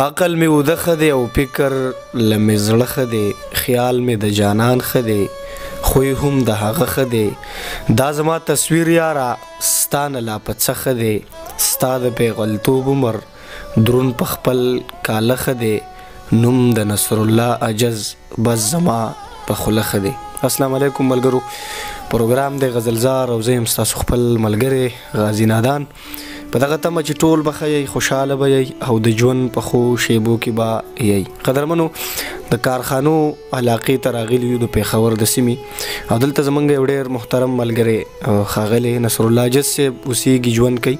عقل می وده ښه دی او فکر له مې زړه ښه دی، خیال مې د جانان ښه دی، خوی هم د هغه ښه دی. دا زما تصویر یاره ستا نه لا په څه ښه دی، ستا د پیغلتوب عمر درون په خپل کاله ښه دی، نوم د نصرالله عجز بس زما په خوله ښه دی. السلام علیکم ملګرو، پروګرام دی غزلزار او زه یم ستاسو خپل ملګری غازي نادان. په دغه تمه چې ټول به ښه یئ، خوشحاله به یئ او د ژوند په ښو شیبو کې به یئ. قدرمنو، د کارخانو علاقې ته راغلي یو د پېښور د سیمې، او دلته زموږ یو ډېر محترم ملګری ښاغلی نصرالله عجز صاحب اوسېږي، ژوند کوي.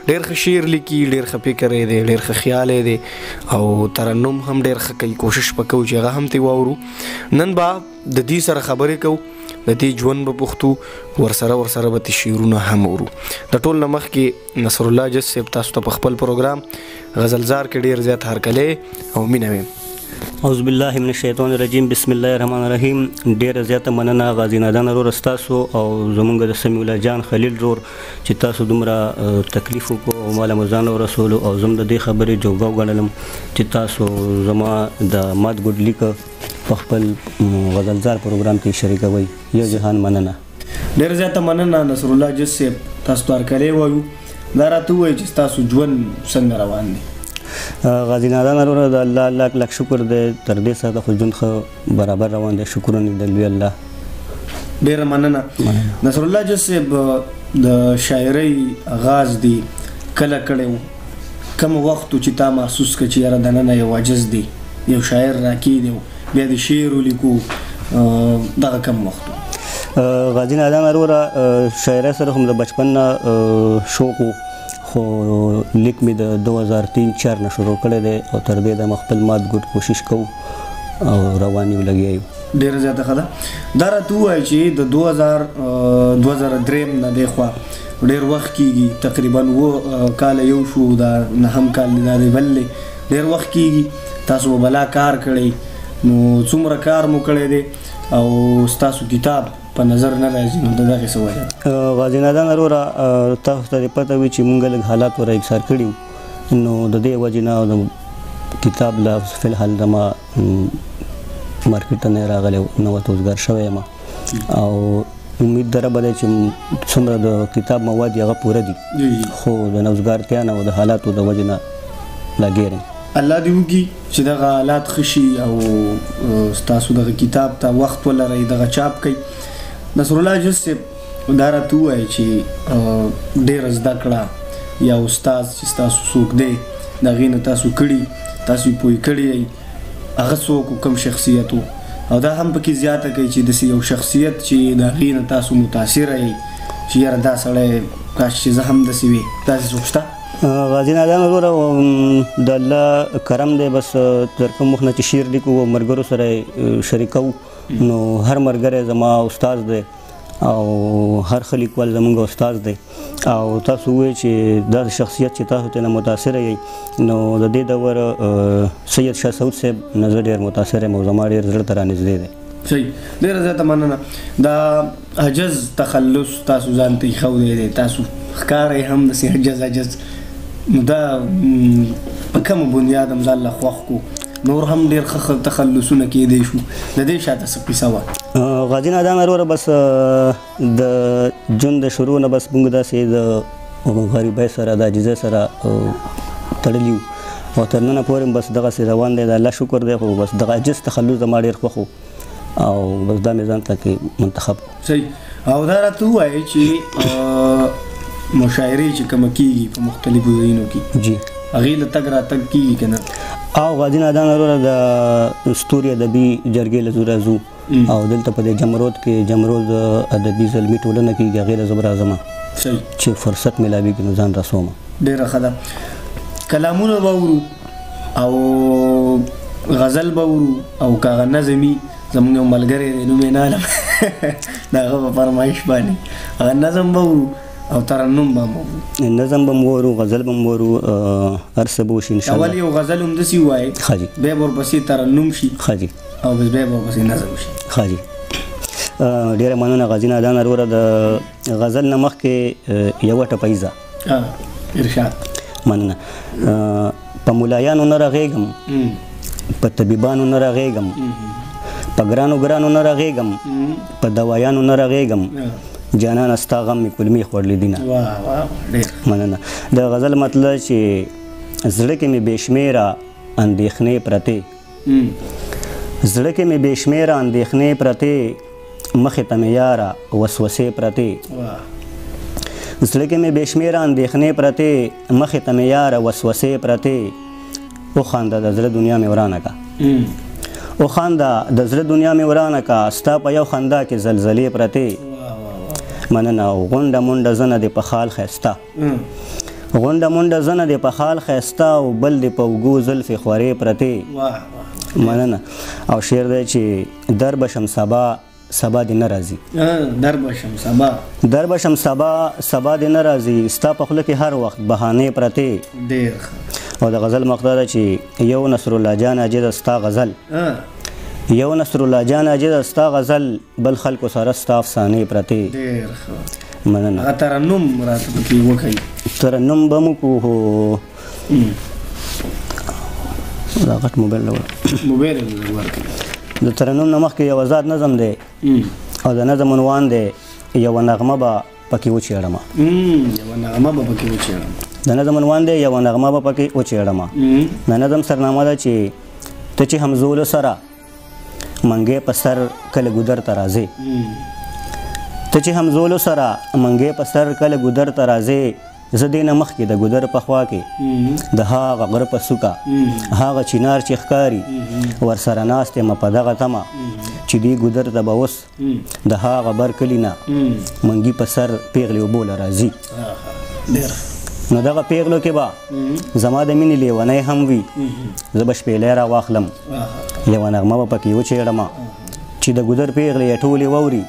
ډېر ښه شعر لیکي، ډېر ښه فکر یې دی، ډېر ښه خیال یې دی او ترنم هم ډېر ښه کوي. کوشش به کوو چې هغه هم ترې واورو. نن به د دې سره خبرې کوو، د دې ژوند به پوښتو، ورسره به ترې شعرونه هم اورو. د ټول نه مخکې نصرالله عجز صاحب تاسو ته په خپل پروګرام غزلزار کې ډېر زیات هرکلی او مینه ویم. اعوذ بالله من الشیطان الرجیم، بسم الله الرحمن الرحیم. ډیره زیاته مننه غازي نادان ورور ستاسو او زمونږ د سمیع الله جان خلیل ورور چې تاسو دومره تکلیف وکړو او ماله مو ځان ورسولو، او زم د دې خبرې جوګه وګڼلم چې تاسو زما د مات ګډ لیک په خپل غزلزار پروګرام کې شریکوئ. یو جهان مننه. ډیره زیاته مننه نصرالله عجز صاحب، تاسو ته هرکلی وایو. دا راته ووایئ چې ستاسو ژوند څنګه روان دی؟ غازي نادان وروره د الله لاک لاک شکر دی، تر دې سره خو ژوند ښه برابر روان دی، شکرونه د لوی الله. ډیره مننه. نصرالله عجز صاحب، د شاعرۍ آغاز دی کله کړی و؟ کوم وخت چې تا محسوس کړه چې یاره دننه یو عجز دی، یو شاعر راکېږي بیا د شعر ولیکو؟ دغه کم وخت و؟ غازي نادان وروره شاعرۍ سره هم د بچپن نه شوق و، خو لیک مې د 2003-4 نه شروع کړی دی او تر دې دمه خپل مات ګوټ کوشش کوو او روان یو لګیا یو. ډېره زیاته ښه ده. دا راته ووایه چې د 2003 نه دی خوا ډېر وخت کېږي، تقریبا 9 کاله یو شو، دا 9 کال دا دی بل دی، ډېر وخت کېږي. تاسو به بلا کار کړی، نو څومره کار مو کړی دی او ستاسو کتاب په نظر نه راځي، نو د دغې څه وجه؟ غازي نادان وروره تاسو ته دې پته وي چې مونږ لږ حالات ور اکثار کړي وو، نو د دې وجې نه د کتاب لا فی الحال زما مارکېټ ته نه راغلی، نوی توزګار شوی یم او امید د ربه دی چې څومره د کتاب مواد هغه پوره دي، خو د نوزګارتیا نه او د حالاتو د وجې نه لګیر یم. الله دې وکړي چې دغه حالات ښه شي او ستاسو دغه کتاب ته وخت ولرئ، دغه چاپ کوئ. نصرالله عجز صاحب، دا راته ووایئ چې ډېره زده کړه یا استاد چې ستاسو څوک دی د هغې نه تاسو کړي، تاسو یې پوه کړي یئ، هغه څوک و، کوم شخصیت و؟ او دا هم پکې زیاته کوي چې داسې یو شخصیت چې د هغې نه تاسو متاثره یئ چې یاره دا سړی کاش چې زه هم داسې وي، داسې څوک شته؟ غازي نادان وروره د الله کرم دی، بس تر کوم وخت نه چې شعر لیکو او ملګرو سره شریکوو، نو هر ملګری زما استاد دی او هر ښه لیکوال زموږ استاد دی. او تاسو ووایئ چې دا شخصیت چې تاسو ترې نه متاثره یئ، نو د دې دور سید شاه سعود صاحب نه زه ډېر متاثر یم او زما ډېر زړه ته رانږدې دی. صحیح، ډېره زیاته مننه. دا عجز تخلص تاسو ځان ته ایښودی دی، تاسو ښکارئ هم داسې عجز، نو دا په کومه بنیاد هم ځان له خوښ کړو؟ نور هم ډېر ښه تخلصونه کېدی شو، د دې شاته څه کیسه وه؟ غازي نادان وروره بس د ژوند د شروع نه بس موږ داسې د غریبۍ سره د عاجزۍ سره تړلي وو او تر ننه پورې بس دغسې روان دی، د الله شکر دی، خو بس دغه عجز تخلص زما ډېر خوښ و او بس دا مې ځان ته کې منتخب. صحیح. او دا راته ووایئ چې مشاعرې چې کومه کېږي په مختلفو ځایونو کې، جی هغې له تګ راتګ کېږي که نه؟ او غازي نادان وروره د ستوري ادبي جرګې له زو راځو او دلته په دې جمرود کې جمرود ادبي زلمي ټولنه کېږي، هغې له زه به راځم چې فرصت میلاویږي نو ځان رسوم. ډېره ښه ده. کلامونه به اورو او غزل به اورو او که هغه نظمي، زموږ یو ملګری دی نوم یې نه علم د هغه په فرمایش باندې هغه نظم به اورو او ترنم به هم اورو. نظم به هم اورو، غزل به هم اورو، هر څه به وشي انشاءالله. اول یو غزل همداسې ووایئ، ښه جي، بیا به ورپسې ترنم شي، ښه جي، او بس بیا به ورپسې نظم شي. ښه جي. ډېره مننه غازي نادان وروره. د غزل نه مخکې یوه ټپیزه ارشاد. مننه. په ملایانو نه رغېږم په طبیبانو نه رغېږم په ګرانو نه رغېږم په دوایانو نه رغېږم جانانه ستا غم مې کلمې خوړلې دي نه. مننه. د غزل مطلب چې زړه کې مې بې شمېره اندېښنې پرتې زړه کې مې بې شمېره اندېښنې پرتې مخې ته مې یاره وسوسې پرتې زړه کې مې بې شمېره اندېښنې پرتې مخې ته مې یاره وسوسې پرتې وخانده د زړه دنیا مې ورانه کا وخانده د زړه دنیا مې ورانه کا ستا په یو خندا کې زلزلې پرتې. مننه. غونډه مونډه زنه دې په خال ښایسته غونډه مونډه زنه دې په خال ښایسته او بل دې په اوږو زلفې خورې پرتې. مننه. او شعر دی چې در بشم سبا سبا دې نه راځي در بشم سبا دې نه راځي ستا په خوله کې هر وخت بهانې پرتې. او د غزل مقدار چې یو نصر الله جان عاجز ستا غزل یو نصر الله جان عاجز ستا غزل بل خلکو سره ستا افسانې پرتې. مننه. ترنم راته پکې وکړئ. ترنم به مو کوو دا غټ موبایل ورکړي. د ترنم نه مخکې یو آزاد نظم دی او د نظم عنوان دی یوه نغمه به پکې وچېړمه. د نظم عنوان دی یوه نغمه به پکې وچېړمه. د نظم سرنامه ده چې ته چې همزولو سره منګې په سر کله ګودر ته راځې ته چې همزولو سره منګې په سر کله ګودر ته راځې زه دې نه مخکې د ګودر په خوا کې د هغه غره په څوکه هغه چینار چې ښکاري ورسره ناست یم په دغه تمه چې دې ګودر ته به اوس د هغه بر کلي نه منګي په سر پیغلې اوبو له راځي. نو دغه پیغلو کې به زما د مینې لیونی هم وي زه به شپېلی را واخلم یوه نغمه به پکې وچېړمه چې د ګودر پیغلې یې ټولې واوري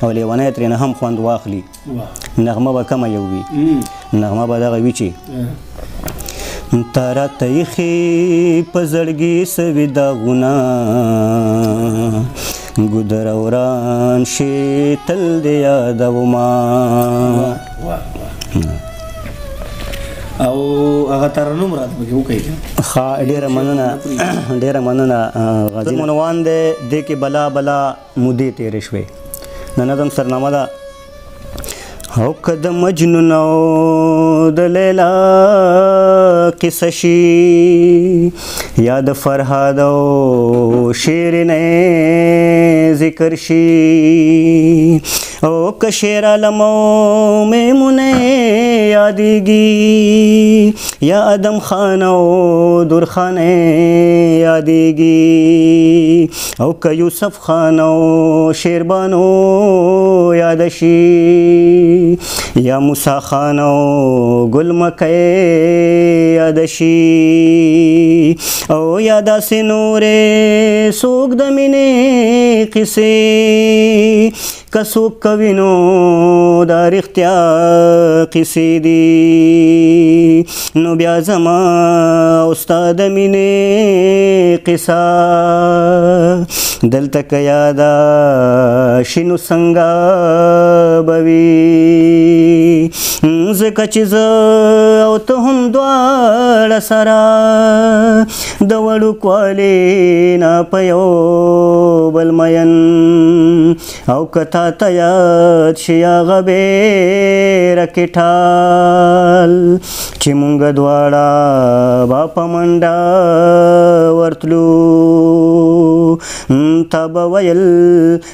او لیونی ترېنه هم خوند واخلي. نغمه به کمه یو وي نغمه به دغه وي چې تا راته ایښې په زړګي سوي داغونه ګودر وران شي تل دې یادومه. او هغه ترنم راته پکې وکړئ. ښه ډېره مننه. غزل عنوان دی دې کې بلا بلا مودې تېرې شوې. د نظم سرنامه ده او که د مجنون او د لیلا قصه شي یا د فرهاد او شیرینې ذکر شي او که شیر عالم او میمونه یادېږي یا ادم خان او درخانه یادېږي او که یوسف خان او شیربانو یاد شي یا موسی خان او ګل مکۍ یاد شي او یا داسې نورې څوک د مینې قصې که څوک کوي نو دا رښتیا قصې دي نو بیا زما او ستا د مینې قصه دلته که یاده شي نو څنګه به وي ځکه چې زه او ته هم دواړه سره د وړوکوالي نه په یو بل مین او که تا ته یاد شي هغه بیره کې ټال چې مونږ دواړه به په منډه ورتلو تا به ویل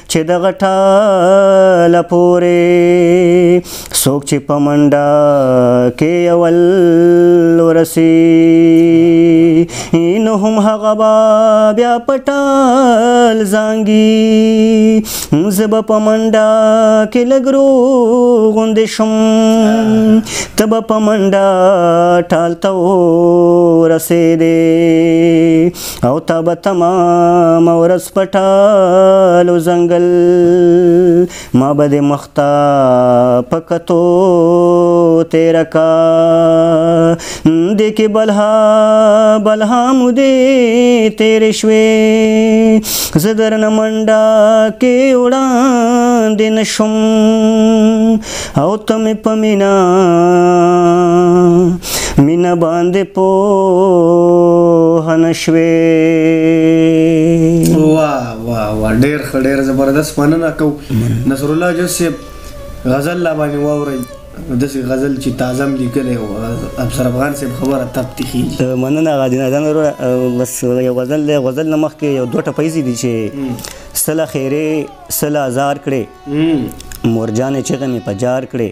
چې دغه ټاله پورې څوک چې په منډه کې اول ورسي نو هم هغه به بیا په ټال زانګي زه به په منډه کې لږ روغوندې شم ته به په منډه ټال ته ورسېدې او تا به تمامه ورځ په ټال و ځنګل ما به دې مخ ته په کتو تېره کا دې کې بلها بلهام دې تیرې شوې زه درنه منډه کې وړاندې نه شوم او ته مې په مینه باندې پوهه نه شوې. واه واه واه ډېر ښه ډېر زبردست مننه کوو نصر الله جز صاحب غزل لا باندې واورئ داسې غزل چې تازه م لیکلی و افسر افغان صاحب خبره تپتې خېږي. مننه غازي نادان وروره بس یو غزل دی غزل نه مخکې یو دوه ټپیزې دي چې سله خیرې سله ازار کړې مورجانې چغې مې په جار کړې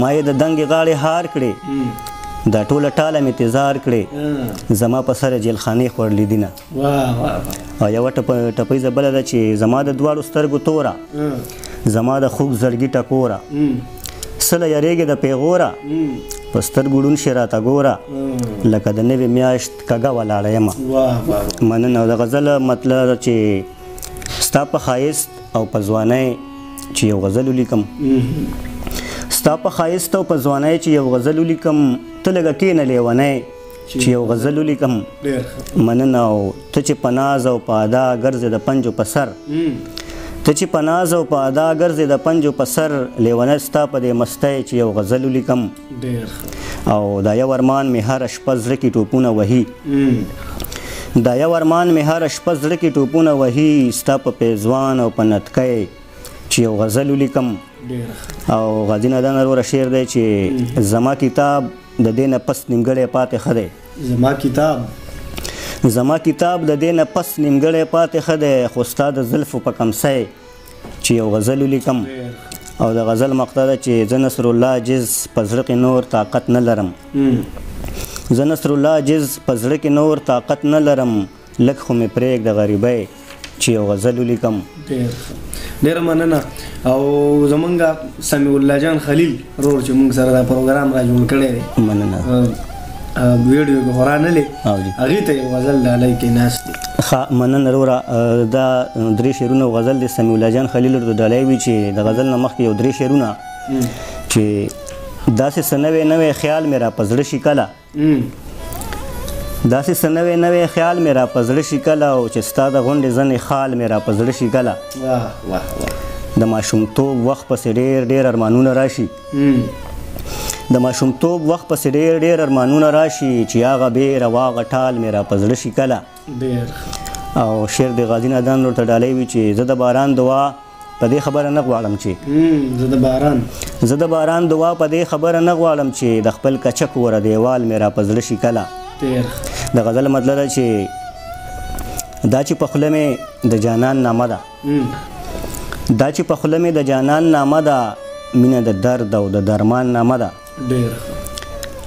ما یې د دنګې غاړې هار کړې دا ټوله ټاله مې تیزار کړې زما په سره جیلخانې خوړلې دینه. او یوه ټپیزه بله ده چې زما د دواړو سترګو توره زما د خوږ زړګي ټکوره سله یریږې د پیغوره په سترګو ړوند شې راته ګوره لکه د نوې میاشت کږه ولاړه یمه. مننه. د غزل مطلب چې ستا په ښایست او په ځوانۍ چې یو غزل ولیکم ستا په ښایست او په ځوانۍ چې یو غزل ولیکم ته لږه کښېنه لیونی چې یو غزل ولیکم. مننه. او ته چې په ناز او په ادا ګرځې د پنجو په سر ته چې په ناز او په ادا ګرځې د پنجو په سر لیونی ستا په دې مستی چې یو غزل ولیکم. او دا یو ارمان مې هره شپه زړه کې ټوپونه وهي دا یو ارمان مې هره شپه زړه کې ټوپونه وهي ستا په پیزوان او په نتکۍ چې یو غزل ولیکم. او غازي نادان وروره شعر دی چې زما کتاب د دې نه پس نیمګړی پاتې ښه دی زما کتاب د دې نه پس نیمګړی پاتې ښه دی خو ستا د زلفو په کمسۍ چې یو غزل ولیکم. او د غزل مقطع ده چې زه نصر الله عاجز په زړه کې نور طاقت نه لرم زه نصر الله عاجز په زړه کې نور طاقت نه لرم لږ خو مې پرېږده غریبۍ چې یو غزل ولیکم. ډېره مننه. او زمونږ سمیع الله جان خلیل رور چې موږ سره دا پروګرام را جوړ کړی دی مننه ویډیو کې خورا نه لې هغې ته یو غزل ډالۍ کې ناست دی. مننه وروره دا درې شعرونه غزل د سمیع الله جان خلیل ورته ډالۍ وي چې د غزل نه مخکې یو درې شعرونه چې داسې څه نوی نوی خیال مې را په زړه شي کله داسې څه نوی نوی خیال مې را په زړه شي کله او چې ستا د غونډې ځنې خال مې را په زړه شي کله د ماشومتوب وخت پسې ډېر ډېر ارمانونه راشي د ماشومتوب وخت پسې ډېر ډېر ارمانونه راشي چې هغه بیره واغه ټال مې را په زړه شي کله. او شعر د غازي نادان ورته ډالۍ وي چې زه د باران دعا په دې خبره نه غواړم چې زه د باران دعا په دې خبره نه غواړم چې د خپل کچک وره دیوال مې را په زړه شي کله. د غزل مطلب ده چې دا چې په خوله مې د جانان نامه ده دا چې په خوله مې د جانان نامه ده مینه د درد او د درمان نامه ده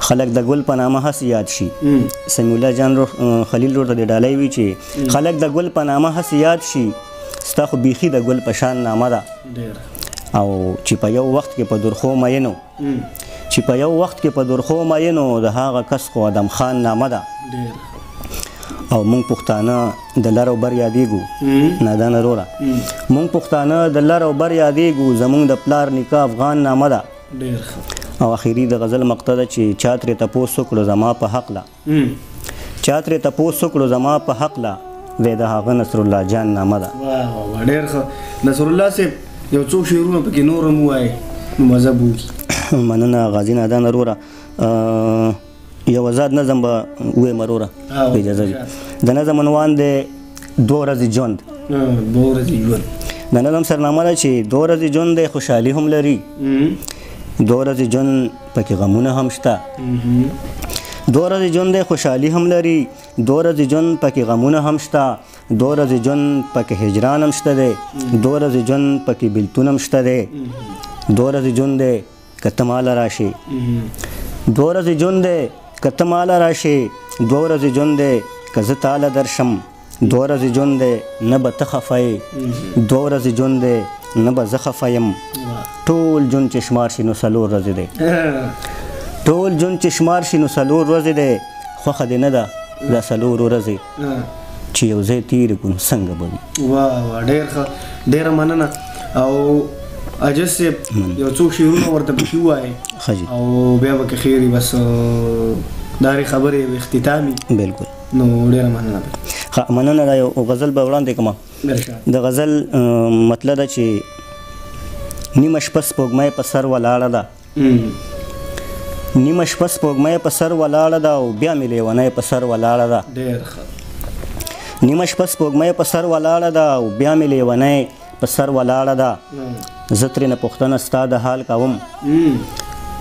خلک د ګل په نامه هسې یاد شي سمیع الله جان خلیل ورته د ډالۍ وي چې خلک د ګل په نامه هسې یاد شي ستا خو بیخي د ګل په شان نامه ده او چې په یو وخت کې په درخو مینو د هغه کس خو ادم خان نامه ده او مونږ پښتانه د لر او بر یادېږو نادان وروره مونږ پښتانه د لر او بر یادېږو زمونږ د پلار نیکه افغان نامه ده. او اخري د غزل مقطع ده چې چا ترې تپوس وکړو زما په حقله وی د هغه نصر الله جان نامه ده. ډېر ښه نصر الله صاحب یو څو شعرونه پکې نور هم ووایي نو مزه به وکړي. مننه غازي نادان وروره. یو آزاد نظم به ووایم وروره په اجازه وي. د نظم عنوان دی 2 ورځې ژوند. د نظم سرنامه ده چې 2 ورځې ژوند دی خوشحالي هم لري 2 ورځې ژوند پکې غمونه هم شته 2 ورځې ژوند دی خوشحالي هم لري 2 ورځې ژوند پکې غمونه هم شته 2 ورځې ژوند پکې هجران هم شته دی 2 ورځې ژوند پکې بېلتون هم شته دی 2 ورځې ژوند دی که ته ماله راشې 2 ورځې ژوند دی که ته ماله راشې 2 ورځې ژوند دی که زه تاله درشم 2 ورځې ژوند دی نه به ته خفه یې 2 ورځې ژوند دی نه به زه خفه یم ټول ژوند چې شمار شي نو 4 ورځې دی ټول ژوند چې شمار شي نو 4 ورځې دی خوښه دې نه ده دا 4 ورځې چې یو ځای تېرې کړو نو څنګه به وي. ډېر ښه ډېره مننه. او عاجز صاحب یو څو شعرونه ورته پکې ووایې او بیا به که خیر وي بس دا خبرې اختتامي بالکل. نو ډېره مننه. مننه. دا یو غزل به وړاندې کوم. د غزل مطلب ده چې نیمه شپه سپوږمۍ په سر ولاړه ده، نیمه شپه سپوږمۍ په سر ولاړه ده او بیا مې لیونۍ په سر ولاړه ده. ډېر ښه. نیمه شپه سپوږمۍ په سر ولاړه ده او بیا مې لیونۍ په سر ولاړه ده. زه ترېنه پوښتنه ستا د حال کوم،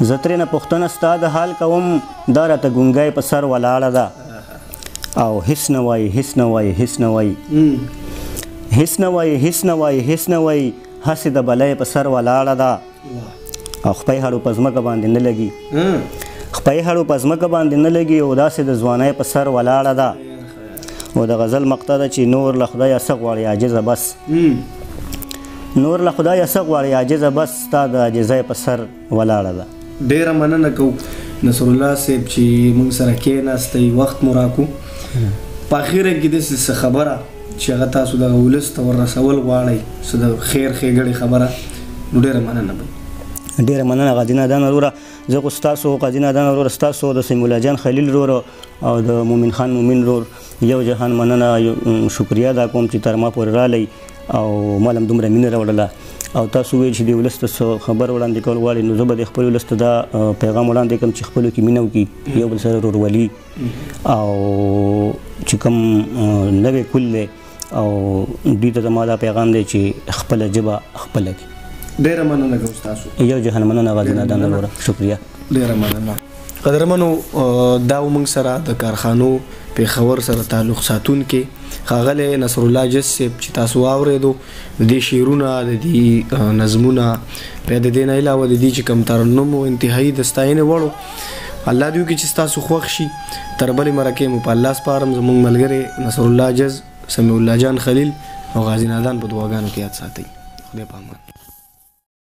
زه ترېنه پوښتنه ستا د حال کوم، دا راته ګونګی په سر ولاړه ده او هېڅ نه وایي، هېڅ نه وایي، هېڅ نه وایي، هېڅ نه وایي، هېڅ نه وایي، هېڅ نه وایي، هسې د بلۍ په سر ولاړه ده او خپۍ هډو په ځمکه باندې نه لګي، خپۍ هډو په ځمکه باندې نه لګي او داسې د ځوانۍ په سر ولاړه ده. او د غزل مقطع ده چې نور له خدایه څه غواړې عاجزه بس، نور له خدایه څه غواړې عاجزه بس، ستا د عاجزۍ په سر ولاړه ده. ډېره مننه کوو نصر الله صاحب چې موږ سره کېناستئ، وخت مو راکړو. په اخره کې داسې څه خبره چې هغه تاسو دغه ولس ته وررسول غواړئ، څه د خیر ښېګړې خبره، نو ډېره مننه به. ډېره مننه غازي نادان وروره. زه خو ستاسو غازي نادان وروره، ستاسو د سمیع الله جان خلیل وروره او د مومن خان مومن ورور یو جهان مننه، شکریه ادا کوم چې تر ما پورې رالی او ما هم دومره مینه راوړله. او تاسو ویل چې د ولس ته خبر وړاندې کول غواړئ، نو زه به د خپل ولس ته دا پیغام وړاندې کړم چې خپلو کې مینه وکړي، یو بل سره ورورولي او چې کوم نوی کل دی او دوی ته زما دا پیغام دی چې خپله ژبه خپله کړي. ډېره مننه کوم ستاسو. یو جهان مننه غازي نادان وروره، شکریه. ډېره مننه. قدرمنو، دا موږ سره د کارخانو پېښور سره تعلق ساتونکي ښاغلی نصر الله جس صاحب چې تاسو واورېدو، د دې شعرونه، د دې نظمونه، بیا د دې نه علاوه د دې چې کوم ترنم و انتهایي د ستاینې وړو، الله دې وکړي چې ستاسو خوښ شي. تر بلې مرکې مو په الله سپارم. زموږ ملګري نصر الله جز، سمیع الله جان خلیل او غازي نادان په دعاګانو کې یاد ساتئ. خدای په امان.